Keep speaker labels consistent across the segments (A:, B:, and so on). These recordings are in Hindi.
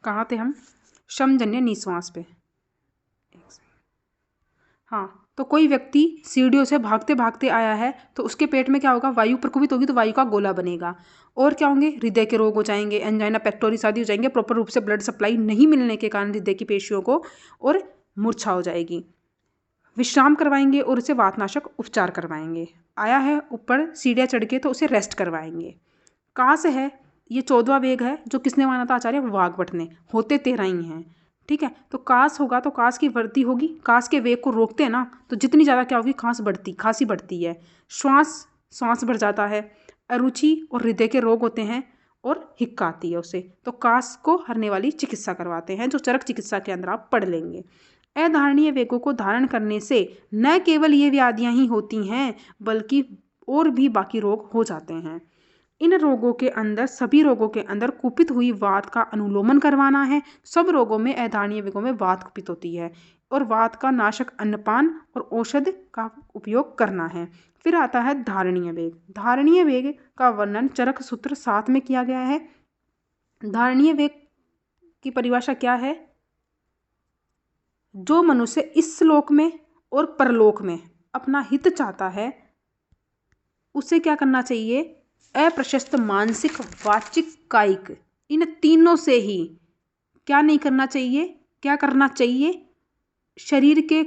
A: कहाँ थे हम? श्रमजन्य निश्वास पे। हाँ, तो कोई व्यक्ति सीढ़ियों से भागते भागते आया है तो उसके पेट में क्या होगा? वायु प्रकुपित होगी तो वायु का गोला बनेगा। और क्या होंगे? हृदय के रोग हो जाएंगे, एंजाइना पेक्टोरिस आदि हो जाएंगे, प्रॉपर रूप से ब्लड सप्लाई नहीं मिलने के कारण हृदय की पेशियों को, और मूर्छा हो जाएगी। विश्राम करवाएंगे और उसे वातनाशक उपचार करवाएंगे। आया है ऊपर सीढ़ियाँ चढ़ के तो उसे रेस्ट करवाएंगे। कास है, ये 14वां वेग है जो किसने माना था? आचार्य वाग्भट ने। होते 13 ही हैं, ठीक है। तो कास होगा तो कास की वृद्धि होगी, कास के वेग को रोकते हैं ना, तो जितनी ज़्यादा क्या होगी? खांसी बढ़ती है। श्वास बढ़ जाता है। अरुचि और हृदय के रोग होते हैं और हिक्का आती है उसे। तो कास को हरने वाली चिकित्सा करवाते हैं, जो चरक चिकित्सा के अंदर आप पढ़ लेंगे। अधारणीय वेगों को धारण करने से न केवल ये व्याधियां ही होती हैं बल्कि और भी बाकी रोग हो जाते हैं। इन रोगों के अंदर, सभी रोगों के अंदर कुपित हुई वात का अनुलोमन करवाना है। सब रोगों में, अधारणीय वेगों में वात कुपित होती है और वात का नाशक अन्नपान और औषध का उपयोग करना है। फिर आता है धारणीय वेग। धारणीय वेग का वर्णन चरक सूत्र 7 में किया गया है। धारणीय वेग की परिभाषा क्या है? जो मनुष्य इस श्लोक में और परलोक में अपना हित चाहता है उसे क्या करना चाहिए? अप्रशस्त मानसिक, वाचिक, कायिक, इन तीनों से ही क्या नहीं करना चाहिए? क्या करना चाहिए? शरीर के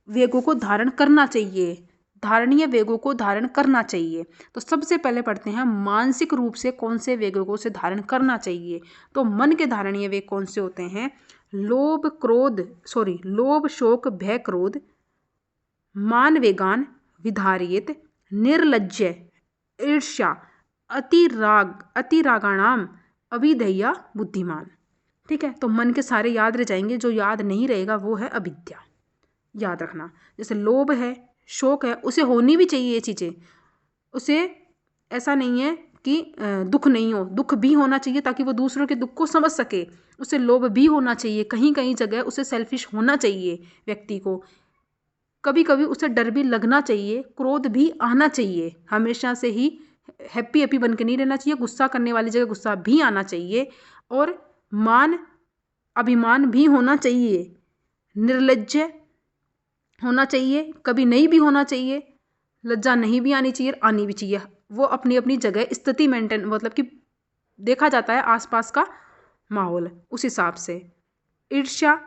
A: वेगों को धारण करना चाहिए, धारणीय वेगों को धारण करना चाहिए। तो सबसे पहले पढ़ते हैं मानसिक रूप से कौन से वेगों से धारण करना चाहिए। तो मन के धारणीय वेग कौन से होते हैं? लोभ शोक भय क्रोध, मान वेगान विधारियत, निर्लज्ज, ईर्ष्या, अतिरागाणाम, अभिधेया, बुद्धिमान। ठीक है, तो मन के सारे याद रह जाएंगे, जो याद नहीं रहेगा वो है अविद्या। याद रखना, जैसे लोभ है, शोक है, उसे होनी भी चाहिए ये चीज़ें। उसे ऐसा नहीं है कि दुख नहीं हो, दुख भी होना चाहिए ताकि वो दूसरों के दुख को समझ सके। उसे लोभ भी होना चाहिए, कहीं कहीं जगह उसे सेल्फिश होना चाहिए व्यक्ति को। कभी कभी उसे डर भी लगना चाहिए, क्रोध भी आना चाहिए। हमेशा से ही हैप्पी बन के नहीं रहना चाहिए, गुस्सा करने वाली जगह गुस्सा भी आना चाहिए। और अभिमान भी होना चाहिए, निर्लज्ज होना चाहिए, कभी नहीं भी होना चाहिए, लज्जा नहीं भी आनी चाहिए, आनी भी चाहिए। वो अपनी अपनी जगह स्थिति मेंटेन, मतलब कि देखा जाता है आसपास का माहौल उस हिसाब से। ईर्ष्या,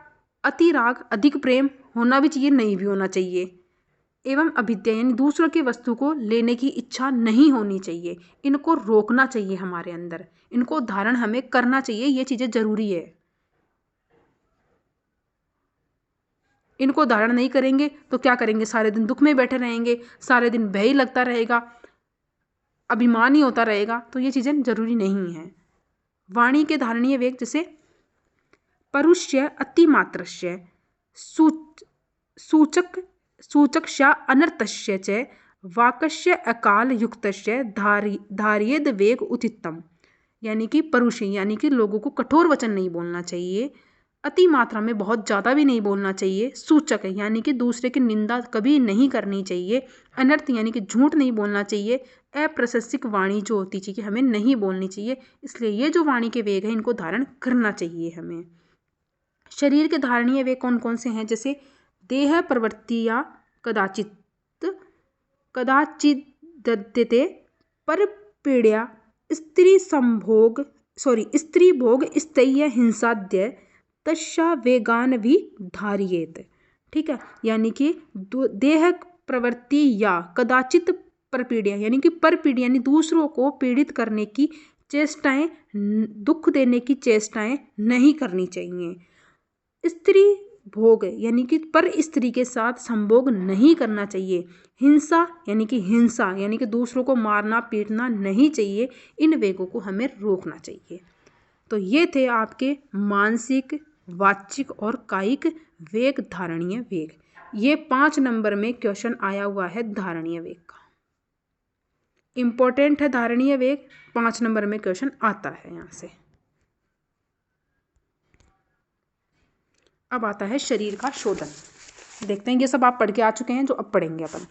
A: अति राग, अधिक प्रेम होना भी चाहिए, नहीं भी होना चाहिए। एवं अविद्या यानी दूसरों की वस्तु को लेने की इच्छा नहीं होनी चाहिए। इनको रोकना चाहिए हमारे अंदर, इनको धारण हमें करना चाहिए, ये चीज़ें जरूरी है। इनको धारण नहीं करेंगे तो क्या करेंगे? सारे दिन दुख में बैठे रहेंगे, सारे दिन भय लगता रहेगा, अभिमान ही होता रहेगा। तो ये चीज़ें जरूरी नहीं है। वाणी के धारणीय वेग जैसे परुष्य, अतिमात्रस्य, सूचकशा अनर्थस्य च, वाक्स्य अकाल युक्तस्य धार्येद वेग उचितम। यानी कि परुषी यानी कि लोगों को कठोर वचन नहीं बोलना चाहिए, अति मात्रा में बहुत ज़्यादा भी नहीं बोलना चाहिए। सूचक यानी कि दूसरे की निंदा कभी नहीं करनी चाहिए। अनर्थ यानी कि झूठ नहीं बोलना चाहिए। अप्रशस्तिक वाणी जो होती चाहिए हमें नहीं बोलनी चाहिए। इसलिए ये जो वाणी के वेग हैं इनको धारण करना चाहिए हमें। शरीर के धारणीय वेग कौन कौन से हैं? जैसे देह प्रवृत्तियाँ कदाचिदते पर पीड़या, स्त्री भोग स्थैर्य हिंसाद्य तस्या वेगान भी धारियेत। ठीक है, यानी कि देह प्रवृत्ति या कदाचित परपीड़िया यानी कि परपीड़िया यानी दूसरों को पीड़ित करने की चेष्टाएं, दुख देने की चेष्टाएं नहीं करनी चाहिए। स्त्री भोग यानी कि पर स्त्री के साथ संभोग नहीं करना चाहिए। हिंसा यानी कि दूसरों को मारना पीटना नहीं चाहिए। इन वेगों को हमें रोकना चाहिए। तो ये थे आपके मानसिक, वाचिक और कायिक वेग, धारणीय वेग। ये 5 नंबर में क्वेश्चन आया हुआ है धारणीय वेग का। इंपॉर्टेंट है धारणीय वेग, 5 नंबर में क्वेश्चन आता है यहाँ से। अब आता है शरीर का शोधन। देखते हैं, ये सब आप पढ़ के आ चुके हैं जो अब पढ़ेंगे अपन।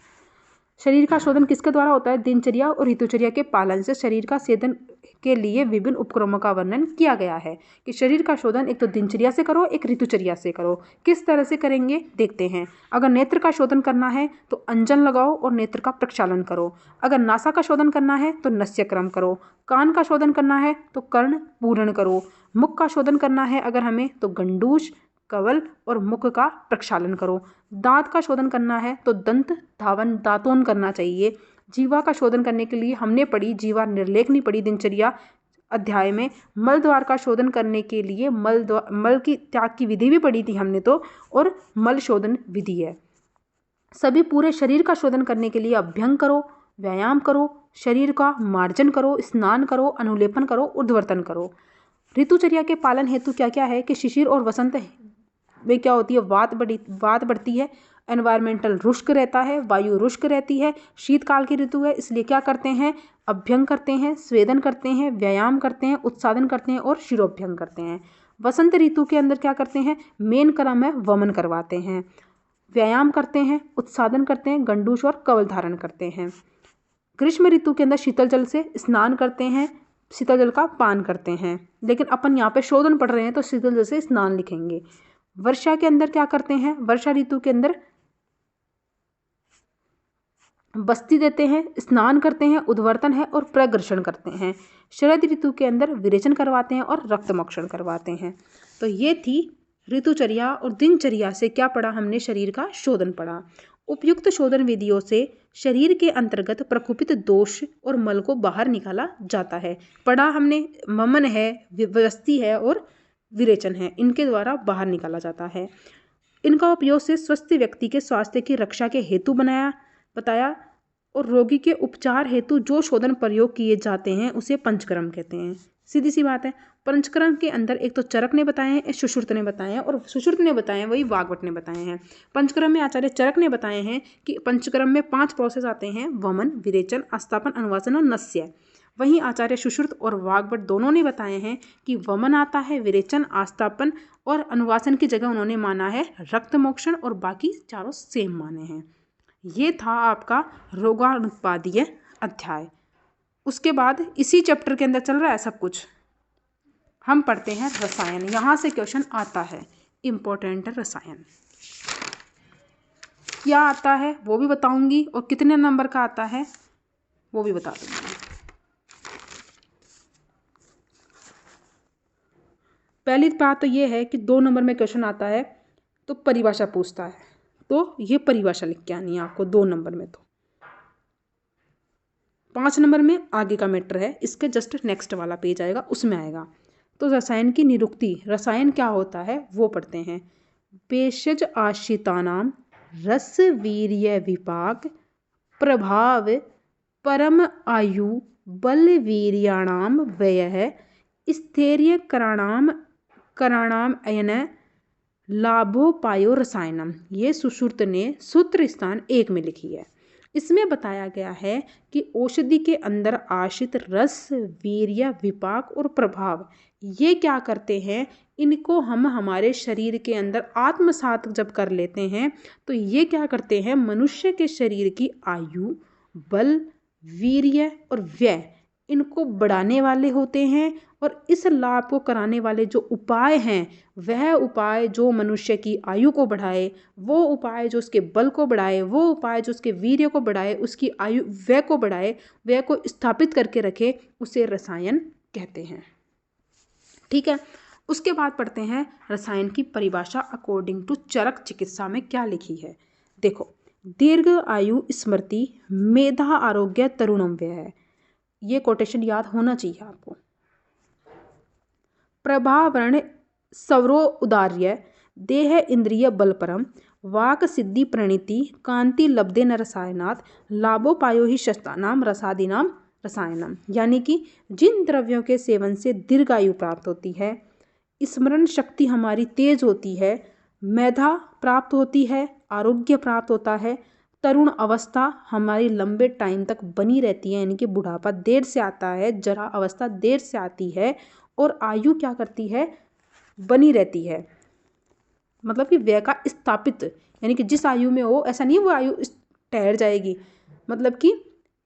A: शरीर का शोधन किसके द्वारा होता है? दिनचर्या और ऋतुचर्या के पालन से शरीर का शोधन के लिए विभिन्न उपक्रमों का वर्णन किया गया है कि शरीर का शोधन एक तो दिनचर्या से करो, एक ऋतुचर्या से करो। किस तरह से करेंगे देखते हैं। अगर नेत्र का शोधन करना है तो अंजन लगाओ और नेत्र का प्रक्षालन करो। अगर नासा का शोधन करना है तो नस्यक्रम करो। कान का शोधन करना है तो कर्ण पूर्ण करो। मुख का शोधन करना है अगर हमें तो गंडूष, कवल और मुख का प्रक्षालन करो। दांत का शोधन करना है तो दंत धावन दातोन करना चाहिए। जीवा का शोधन करने के लिए हमने पढ़ी जीवा निर्लेखनी पढ़ी दिनचर्या अध्याय में। मल द्वार का शोधन करने के लिए मल की त्याग की विधि भी पढ़ी थी हमने तो, और मल शोधन विधि है। सभी पूरे शरीर का शोधन करने के लिए अभ्यंग करो, व्यायाम करो, शरीर का मार्जन करो, स्नान करो, अनुलेपन करो, ऊर्ध्ववर्तन करो। ऋतुचर्या के पालन हेतु क्या क्या है कि शिशिर और वसंत में क्या होती है? वात बढ़ती है, एनवायरमेंटल रुष्क रहता है, वायु रुष्क रहती है, शीतकाल की ऋतु है, इसलिए क्या करते हैं? अभ्यंग करते हैं, स्वेदन करते हैं, व्यायाम करते हैं, उत्सादन करते हैं और शिरोभ्यंग करते हैं। वसंत ऋतु के अंदर क्या करते हैं? मेन क्रम है वमन करवाते हैं, व्यायाम करते हैं, उत्सादन करते हैं, गंडूष और कवल धारण करते हैं। ग्रीष्म ऋतु के अंदर शीतल जल से स्नान करते हैं, शीतल जल का पान करते हैं, लेकिन अपन यहाँ पे शोधन पढ़ रहे हैं तो शीतल जल से स्नान लिखेंगे। वर्षा के अंदर क्या करते हैं? वर्षा ऋतु के अंदर बस्ती देते हैं, स्नान करते हैं, उद्वर्तन है और प्रग्रषण करते हैं। शरद ऋतु के अंदर विरेचन करवाते हैं और रक्तमोक्षण करवाते हैं। तो ये थी ऋतुचर्या और दिनचर्या से क्या पढ़ा हमने? शरीर का शोधन पढ़ा। उपयुक्त शोधन विधियों से शरीर के अंतर्गत प्रकुपित दोष और मल को बाहर निकाला जाता है। पढ़ा हमने ममन है, व्यवस्थी है और विरेचन है, इनके द्वारा बाहर निकाला जाता है। इनका उपयोग से स्वस्थ व्यक्ति के स्वास्थ्य की रक्षा के हेतु बताया और रोगी के उपचार हेतु जो शोधन प्रयोग किए जाते हैं उसे पंचकर्म कहते हैं। सीधी सी बात है। पंचकर्म के अंदर एक तो चरक ने बताए हैं, एक सुश्रुत ने बताए हैं, और सुश्रुत ने बताए हैं वही वाग्भट ने बताए हैं। पंचकर्म में आचार्य चरक ने बताए हैं कि पंचकर्म में 5 प्रोसेस आते हैं: वमन, विरेचन, आस्थापन, अनुवासन और नस्य। वहीं आचार्य सुश्रुत और वाग्भट दोनों ने बताए हैं कि वमन आता है, विरेचन, आस्थापन और अनुवासन की जगह उन्होंने माना है रक्तमोक्षण, और बाकी चारों सेम माने हैं। ये था आपका रोगाणुत्पादीय अध्याय। उसके बाद इसी चैप्टर के अंदर चल रहा है सब कुछ। हम पढ़ते हैं रसायन। यहाँ से क्वेश्चन आता है, इम्पोर्टेंट रसायन क्या आता है वो भी बताऊंगी, और कितने नंबर का आता है वो भी बता दूंगी। पहली बात तो ये है कि 2 नंबर में क्वेश्चन आता है तो परिभाषा पूछता है, तो ये परिभाषा लिख के आनी है आपको 2 नंबर में। तो 5 नंबर में आगे का मैटर है, इसके जस्ट नेक्स्ट वाला पेज आएगा उसमें आएगा। तो रसायन की निरुक्ति, रसायन क्या होता है वो पढ़ते हैं। भेषज आश्रितानाम रस वीर्य विपाक प्रभाव परम आयु बल वीर्याणाम व्यय स्थैर्य कराणाम अयन लाभोपायो रसायनम। ये सुश्रुत ने सूत्र स्थान 1 में लिखी है। इसमें बताया गया है कि औषधि के अंदर आश्रित रस, वीर्य, विपाक और प्रभाव ये क्या करते हैं? इनको हम हमारे शरीर के अंदर आत्मसात जब कर लेते हैं तो ये क्या करते हैं? मनुष्य के शरीर की आयु, बल, वीर्य और व्यय इनको बढ़ाने वाले होते हैं, और इस लाभ को कराने वाले जो उपाय हैं वह उपाय जो मनुष्य की आयु को बढ़ाए, वो उपाय जो उसके बल को बढ़ाए, वो उपाय जो उसके वीर्य को बढ़ाए, उसकी आयु व्यय को बढ़ाए, व्यय को स्थापित करके रखे, उसे रसायन कहते हैं। ठीक है। उसके बाद पढ़ते हैं रसायन की परिभाषा अकॉर्डिंग टू चरक चिकित्सा में क्या लिखी है। देखो, दीर्घ आयु स्मृति मेधा आरोग्य तरुणम व्यय है। ये कोटेशन याद होना चाहिए आपको। प्रभावरण सवरो उदार्य देह इंद्रिय बलपरम वाक सिद्धि प्रणीति कांति लब्धे न रसायनात् लाभोपायो ही शस्तानाम रसादीनाम रसायनम। यानी कि जिन द्रव्यों के सेवन से दीर्घायु प्राप्त होती है, स्मरण शक्ति हमारी तेज होती है, मेधा प्राप्त होती है, आरोग्य प्राप्त होता है, तरुण अवस्था हमारी लंबे टाइम तक बनी रहती है, यानी कि बुढ़ापा देर से आता है, जरा अवस्था देर से आती है, और आयु क्या करती है? बनी रहती है। मतलब कि व्यय का स्थापित, यानी कि जिस आयु में हो, ऐसा नहीं वो आयु ठहर जाएगी, मतलब कि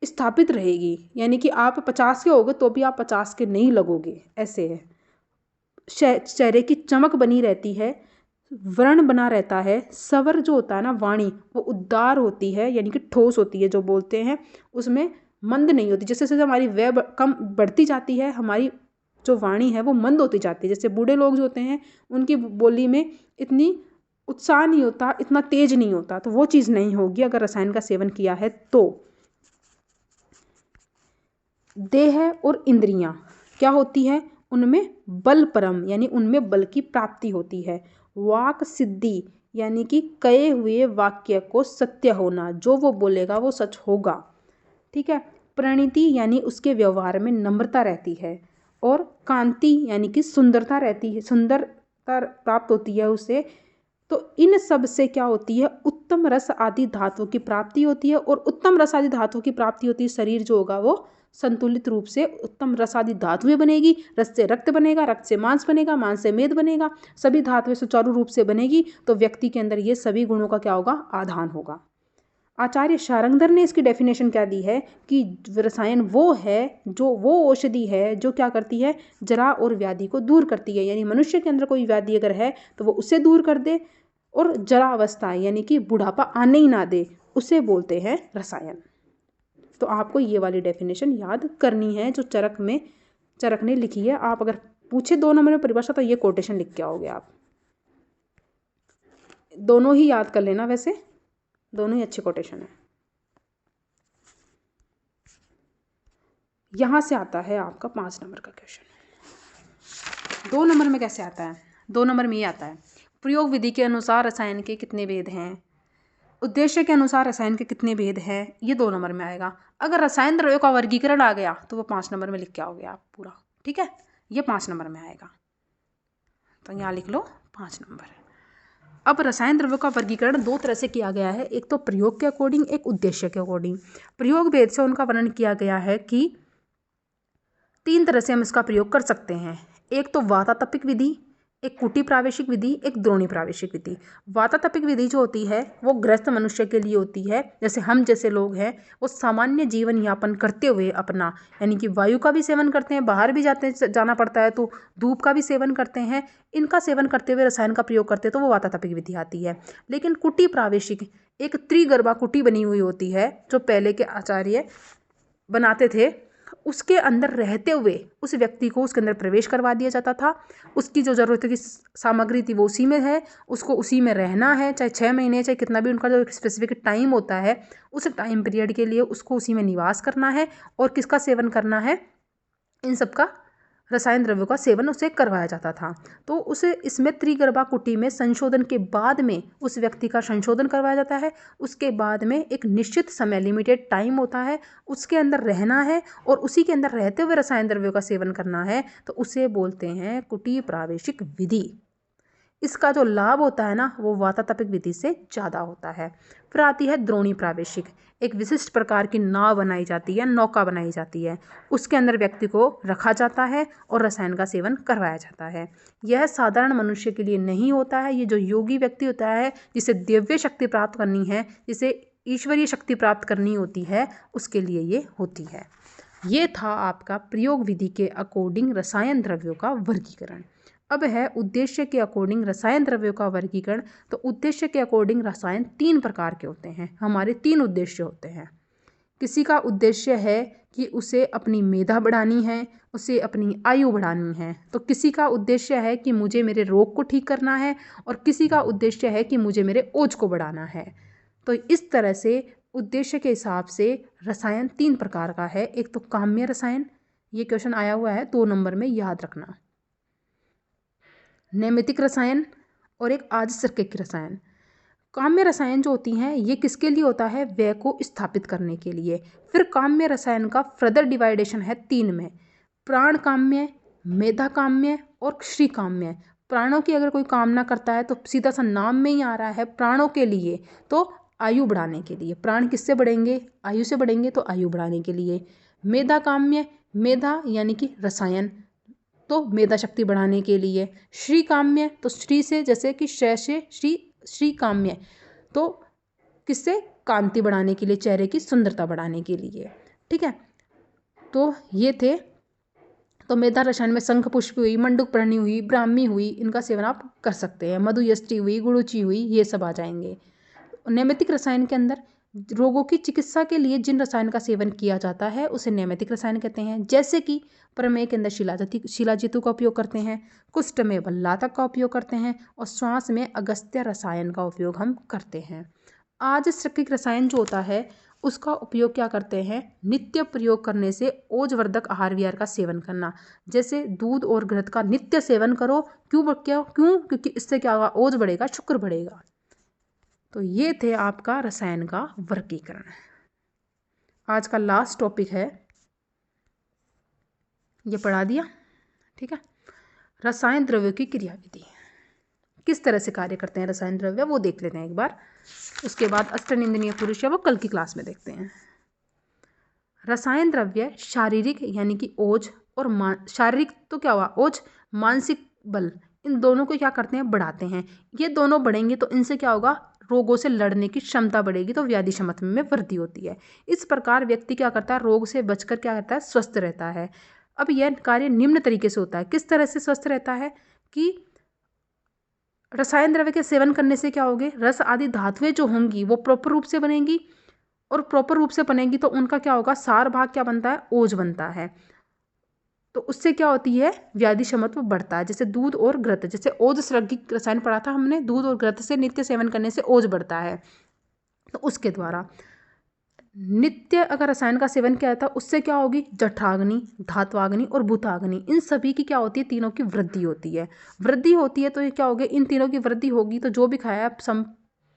A: स्थापित रहेगी, यानी कि आप 50 के होगे तो भी आप 50 के नहीं लगोगे, ऐसे है। चेहरे की चमक बनी रहती है, वर्ण बना रहता है, स्वर जो होता है ना वाणी वो उदार होती है, यानी कि ठोस होती है, जो बोलते हैं उसमें मंद नहीं होती। जैसे जैसे हमारी व्यय कम बढ़ती जाती है, हमारी जो वाणी है वो मंद होती जाती है। जैसे बूढ़े लोग जो होते हैं उनकी बोली में इतनी उत्साह नहीं होता, इतना तेज नहीं होता, तो वो चीज़ नहीं होगी अगर रसायन का सेवन किया है तो। देह और इंद्रियां क्या होती है, उनमें बल परम यानी उनमें बल की प्राप्ति होती है। वाक सिद्धि यानी कि कहे हुए वाक्य को सत्य होना, जो वो बोलेगा वो सच होगा, ठीक है। प्रणीति यानी उसके व्यवहार में नम्रता रहती है। और कांति यानी कि सुंदरता रहती है, सुंदरता प्राप्त होती है उसे। तो इन सब से क्या होती है, उत्तम रस आदि धातुओं की प्राप्ति होती है। और उत्तम रस आदि धातुओं की प्राप्ति होती है, शरीर जो होगा वो संतुलित रूप से उत्तम रस आदि धातुएं बनेगी, रस से रक्त बनेगा, रक्त से मांस बनेगा, मांस से मेद बनेगा, सभी धातुएं सुचारू रूप से बनेगी, तो व्यक्ति के अंदर ये सभी गुणों का क्या होगा, आधान होगा। आचार्य शारंगधर ने इसकी डेफिनेशन क्या दी है कि रसायन वो है, जो वो औषधि है जो क्या करती है, जरा और व्याधि को दूर करती है। यानी मनुष्य के अंदर कोई व्याधि अगर है तो वो उसे दूर कर दे, और जरा अवस्था यानी कि बुढ़ापा आने ही ना दे, उसे बोलते हैं रसायन। तो आपको ये वाली डेफिनेशन याद करनी है जो चरक ने लिखी है। आप अगर पूछे 2 नंबर में परिभाषा तो ये कोटेशन लिख के आओगे आप। दोनों ही याद कर लेना, वैसे दोनों ही अच्छे कोटेशन है। यहां से आता है आपका 5 नंबर का क्वेश्चन। 2 नंबर में कैसे आता है, 2 नंबर में ये आता है, प्रयोग विधि के अनुसार रसायन के कितने भेद हैं, उद्देश्य के अनुसार रसायन के कितने भेद हैं, ये 2 नंबर में आएगा। अगर रसायन द्रव्यों का वर्गीकरण आ गया तो वो 5 नंबर में लिख के आओगे आप पूरा, ठीक है। ये 5 नंबर में आएगा, तो यहाँ लिख लो 5 नंबर। अब रसायन द्रव्यों का वर्गीकरण 2 तरह से किया गया है, एक तो प्रयोग के अकॉर्डिंग, एक उद्देश्य के अकॉर्डिंग। प्रयोग भेद से उनका वर्णन किया गया है कि 3 तरह से हम इसका प्रयोग कर सकते हैं। एक तो वातातपिक विधि, एक कुटी प्रावेशिक विधि, एक द्रोणी प्रावेशिक विधि। वातातपिक विधि जो होती है वो ग्रस्त मनुष्य के लिए होती है, जैसे हम जैसे लोग हैं वो सामान्य जीवन यापन करते हुए अपना, यानी कि वायु का भी सेवन करते हैं, बाहर भी जाना पड़ता है तो धूप का भी सेवन करते हैं, इनका सेवन करते हुए रसायन का प्रयोग करते हैं, तो वो वातातपिक विधि आती है। लेकिन कुटी प्रावेशिक एक त्रिगर्भा कुटी बनी हुई होती है, जो पहले के आचार्य बनाते थे, उसके अंदर रहते हुए उस व्यक्ति को उसके अंदर प्रवेश करवा दिया जाता था। उसकी जो ज़रूरत की सामग्री थी वो उसी में है, उसको उसी में रहना है, चाहे 6 महीने चाहे कितना भी उनका जो स्पेसिफिक टाइम होता है, उस टाइम पीरियड के लिए उसको उसी में निवास करना है। और किसका सेवन करना है, इन सब का रसायन द्रव्यों का सेवन उसे करवाया जाता था। तो उसे इसमें त्रिगर्भा कुटी में संशोधन के बाद में उस व्यक्ति का संशोधन करवाया जाता है। उसके बाद में एक निश्चित समय, लिमिटेड टाइम होता है, उसके अंदर रहना है और उसी के अंदर रहते हुए रसायन द्रव्यों का सेवन करना है, तो उसे बोलते हैं कुटी प्रावेशिक विधि। इसका जो लाभ होता है ना वो वातातपिक विधि से ज़्यादा होता है। फिर आती है द्रोणी प्रावेशिक, एक विशिष्ट प्रकार की नाव बनाई जाती है, नौका बनाई जाती है, उसके अंदर व्यक्ति को रखा जाता है और रसायन का सेवन करवाया जाता है। यह साधारण मनुष्य के लिए नहीं होता है, ये जो योगी व्यक्ति होता है जिसे दिव्य शक्ति प्राप्त करनी है, जिसे ईश्वरीय शक्ति प्राप्त करनी होती है, उसके लिए ये होती है। ये था आपका प्रयोग विधि के अकॉर्डिंग रसायन द्रव्यों का वर्गीकरण। अब है उद्देश्य के अकॉर्डिंग रसायन द्रव्यों का वर्गीकरण। तो उद्देश्य के अकॉर्डिंग रसायन 3 प्रकार के होते हैं, हमारे 3 उद्देश्य होते हैं। किसी का उद्देश्य है कि उसे अपनी मेधा बढ़ानी है, उसे अपनी आयु बढ़ानी है, तो किसी का उद्देश्य है कि मुझे मेरे रोग को ठीक करना है, और किसी का उद्देश्य है कि मुझे मेरे ओज को बढ़ाना है। तो इस तरह से उद्देश्य के हिसाब से रसायन 3 प्रकार का है। एक तो काम्य रसायन, ये क्वेश्चन आया हुआ है 2 नंबर में, याद रखना। नैमित्तिक रसायन और एक आजसर्किक रसायन। काम्य रसायन जो होती हैं ये किसके लिए होता है, व्यय को स्थापित करने के लिए। फिर काम्य रसायन का फर्दर डिवाइडेशन है 3 में, प्राण काम्य, मेधा काम्य और श्री काम्य। प्राणों की अगर कोई कामना करता है तो सीधा सा नाम में ही आ रहा है प्राणों के लिए, तो आयु बढ़ाने के लिए। प्राण किससे बढ़ेंगे, आयु से बढ़ेंगे, तो आयु बढ़ाने के लिए। मेधा काम्य, मेधा यानी कि रसायन, तो मेधा शक्ति बढ़ाने के लिए। श्री काम्य, तो श्री से जैसे कि श्री काम्य, तो किससे, कांति बढ़ाने के लिए, चेहरे की सुंदरता बढ़ाने के लिए। ठीक है, तो ये थे। तो मेधा रसायन में शंख पुष्पी हुई, मंडूक पर्णी हुई, ब्राह्मी हुई, इनका सेवन आप कर सकते हैं। मधुयष्टि हुई, गुड़ुचि हुई, ये सब आ जाएंगे। नैमित्तिक रसायन के अंदर रोगों की चिकित्सा के लिए जिन रसायन का सेवन किया जाता है उसे नैमित्तिक रसायन कहते हैं। जैसे कि प्रमेय के अंदर शिलाजितु का उपयोग करते हैं, कुष्ठ में भल्लातक का उपयोग करते हैं, और श्वास में अगस्त्य रसायन का उपयोग हम करते हैं। आजस्त्रिक रसायन जो होता है उसका उपयोग क्या करते हैं, नित्य प्रयोग करने से ओजवर्धक आहार विहार का सेवन करना। जैसे दूध और घृत का नित्य सेवन करो। क्यों? क्योंकि इससे क्या होगा, ओज बढ़ेगा, शुक्र बढ़ेगा। तो ये थे आपका रसायन का वर्गीकरण। आज का लास्ट टॉपिक है, ये पढ़ा दिया। ठीक है, रसायन द्रव्यों की क्रियाविधि, किस तरह से कार्य करते हैं रसायन द्रव्य, वो देख लेते हैं एक बार। उसके बाद अष्टनिंदनीय पुरुष वो कल की क्लास में देखते हैं। रसायन द्रव्य शारीरिक यानी कि ओज और शारीरिक तो क्या हुआ, ओज, मानसिक बल, इन दोनों को क्या करते हैं, बढ़ाते हैं। ये दोनों बढ़ेंगे तो इनसे क्या होगा, रोगों से लड़ने की क्षमता बढ़ेगी, तो व्याधि क्षमता में वृद्धि होती है। इस प्रकार व्यक्ति क्या करता है, रोग से बचकर क्या करता है, स्वस्थ रहता है। अब यह कार्य निम्न तरीके से होता है। किस तरह से स्वस्थ रहता है कि रसायन द्रव्य के सेवन करने से क्या होगे, रस आदि धातुएं जो होंगी वो प्रॉपर रूप से बनेंगी, और प्रॉपर रूप से बनेंगी तो उनका क्या होगा, सार भाग क्या बनता है, ओज बनता है। तो उससे क्या होती है, व्याधि क्षमत्व बढ़ता है। जैसे दूध और घृत, जैसे ओज स्रगिक रसायन पढ़ा था हमने, दूध और घृत से नित्य सेवन करने से ओज बढ़ता है। तो उसके द्वारा नित्य अगर रसायन का सेवन किया जाता है उससे क्या होगी, जठराग्नि, धात्वाग्नि और भूताग्नि, इन सभी की क्या होती है, तीनों की वृद्धि होती है। वृद्धि होती है तो ये क्या होगी, इन तीनों की वृद्धि होगी तो जो भी खाया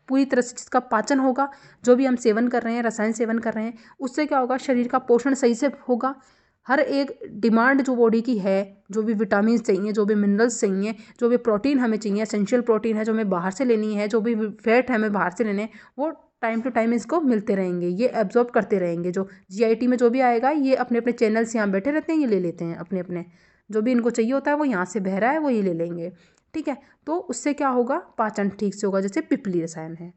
A: पूरी तरह से जिसका पाचन होगा, जो भी हम सेवन कर रहे हैं, रसायन सेवन कर रहे हैं, उससे क्या होगा, शरीर का पोषण सही से होगा। हर एक डिमांड जो बॉडी की है, जो भी विटामिन चाहिए, जो भी मिनरल्स चाहिए, जो भी प्रोटीन हमें चाहिए, एसेंशियल प्रोटीन है जो हमें बाहर से लेनी है, जो भी फैट है हमें बाहर से लेने, वो टाइम टू टाइम इसको मिलते रहेंगे, ये एब्जॉर्ब करते रहेंगे। जो जीआईटी में जो भी आएगा, ये अपने अपने चैनल्स यहाँ बैठे रहते हैं, ये ले लेते हैं अपने अपने, जो भी इनको चाहिए होता है वो यहाँ से बह रहा है वो ये ले लेंगे। ठीक है, तो उससे क्या होगा, पाचन ठीक से होगा। जैसे पिपली रसायन है,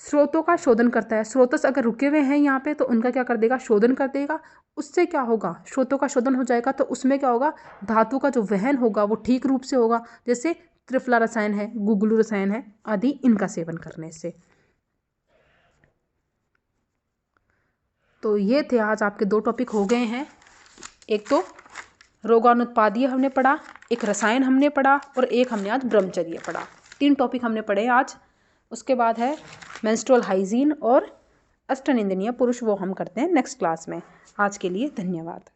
A: स्रोतों का शोधन करता है। स्रोतस अगर रुके हुए हैं यहाँ पे तो उनका क्या कर देगा, शोधन कर देगा। उससे क्या होगा, स्रोतों का शोधन हो जाएगा तो उसमें क्या होगा, धातु का जो वहन होगा वो ठीक रूप से होगा। जैसे त्रिफला रसायन है, गुगलू रसायन है आदि, इनका सेवन करने से। तो ये थे आज आपके 2 टॉपिक हो गए हैं। एक तो रोगानुत्पादीय हमने पढ़ा, एक रसायन हमने पढ़ा, और एक हमने आज ब्रह्मचर्य पढ़ा। 3 टॉपिक हमने पढ़े आज। उसके बाद है मेंस्ट्रुअल हाइजीन और अष्टनिंदनीय पुरुष, वो हम करते हैं नेक्स्ट क्लास में। आज के लिए धन्यवाद।